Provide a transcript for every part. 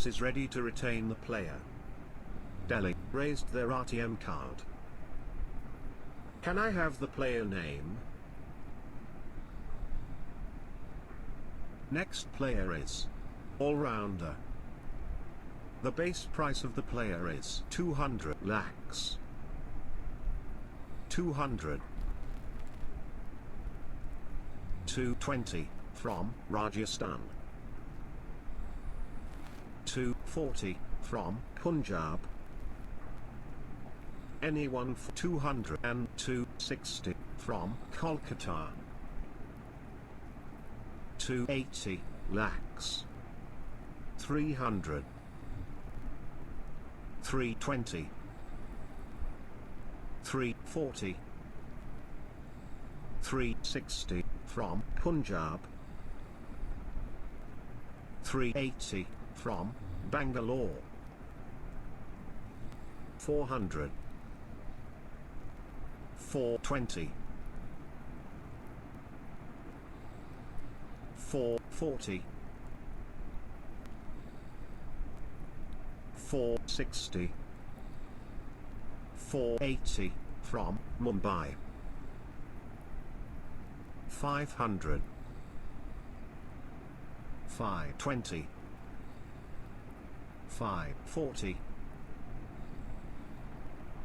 is ready to retain the player. Delhi raised their RTM card. Can I have the player name? Next player is all-rounder. The base price of the player is 200 lakhs. 200. 220 from Rajasthan. 240 from Punjab. Anyone for 200 and 260 from Kolkata. 280 lakhs. 300. 320. 340. 360 from Punjab. 380 from Bangalore. 400. 420. 440. 460. 480 from Mumbai. 500. 520. 540.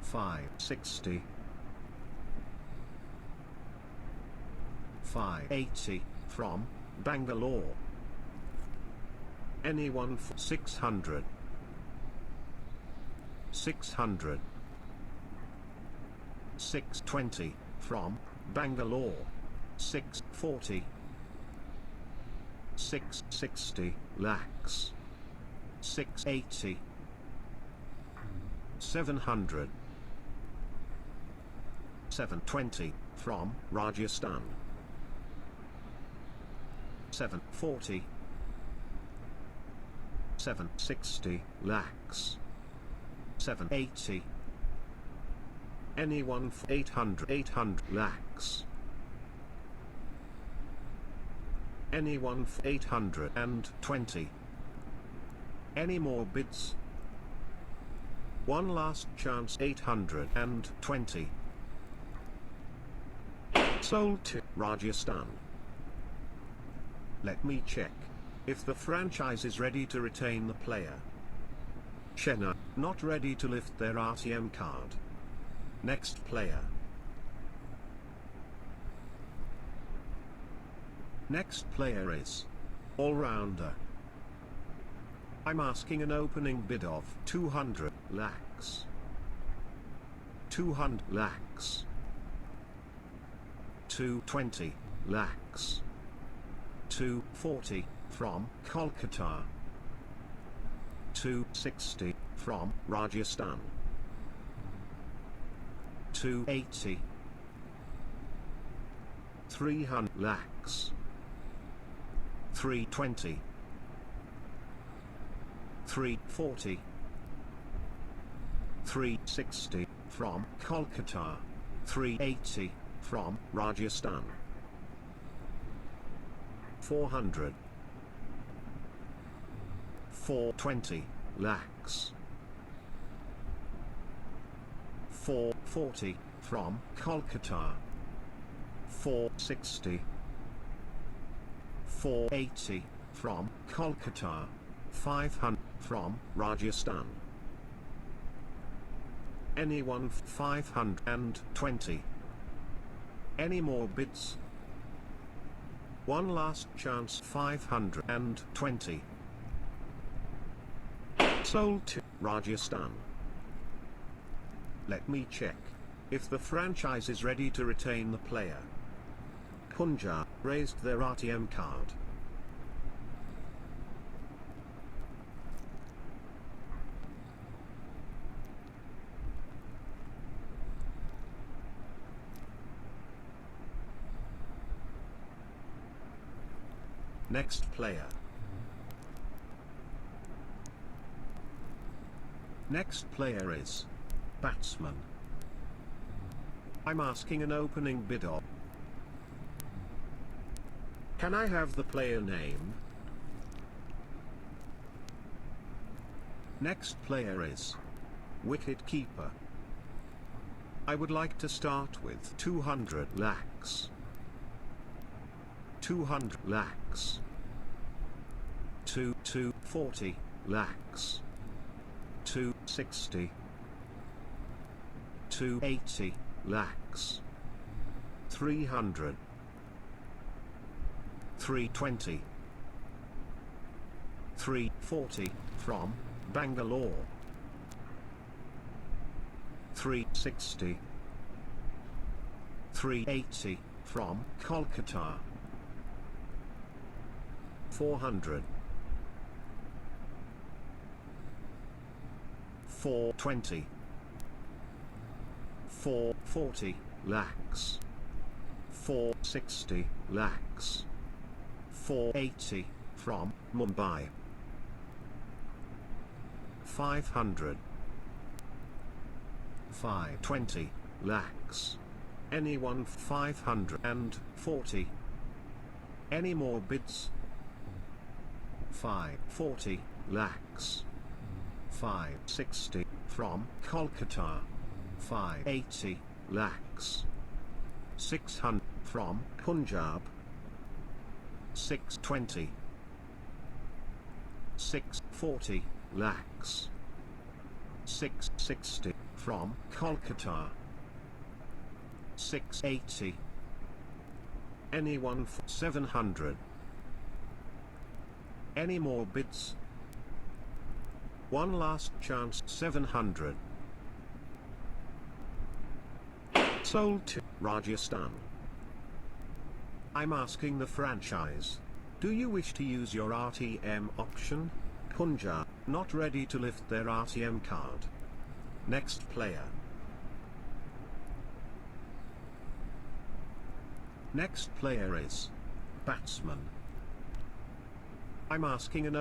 560. 580 from Bangalore. Anyone for 600. 600. 620 from Bangalore. 640. 660 lakhs. 680. 700. 720 from Rajasthan. 740. 760 lakhs. 780. Anyone for 800. 800 lakhs. Anyone for 820. Any more bids? One last chance. 820. Sold to Rajasthan. Let me check if the franchise is ready to retain the player. Chennai, not ready to lift their RTM card. Next player. Next player is all-rounder. I'm asking an opening bid of 200 lakhs. 200 lakhs. 220 lakhs. 240 from Kolkata. 260 from Rajasthan. 280. 300 lakhs. 320. 340. 360 from Kolkata. 380 from Rajasthan. 400. 420 lakhs. 440 from Kolkata. 460. 480 from Kolkata. 500 from Rajasthan. Anyone 520. Any more bids? One last chance. 520. Sold to Rajasthan. Let me check if the franchise is ready to retain the player. Punjab raised their RTM card. Next player. Next player is batsman. I'm asking an opening bid of. Can I have the player name? Next player is wicket keeper. I would like to start with 200 lakhs. 200 lakhs. 240 lakhs. 260. 280 lakhs. 300. 320. 340 from Bangalore. 360. 380 from Kolkata. 400. 420. 440 lakhs. 460 lakhs. 480 from Mumbai. 500. 520 lakhs. Anyone? 540. Any more bids? 540 lakhs. 560 from Kolkata. 580 lakhs. 600 from Punjab. 620. 640 lakhs. 660 from Kolkata. 680. Anyone? 700. Any more bids? One last chance. 700. Sold to Rajasthan. I'm asking the franchise. Do you wish to use your RTM option? Punjab, not ready to lift their RTM card. Next player. Next player is batsman. I'm asking an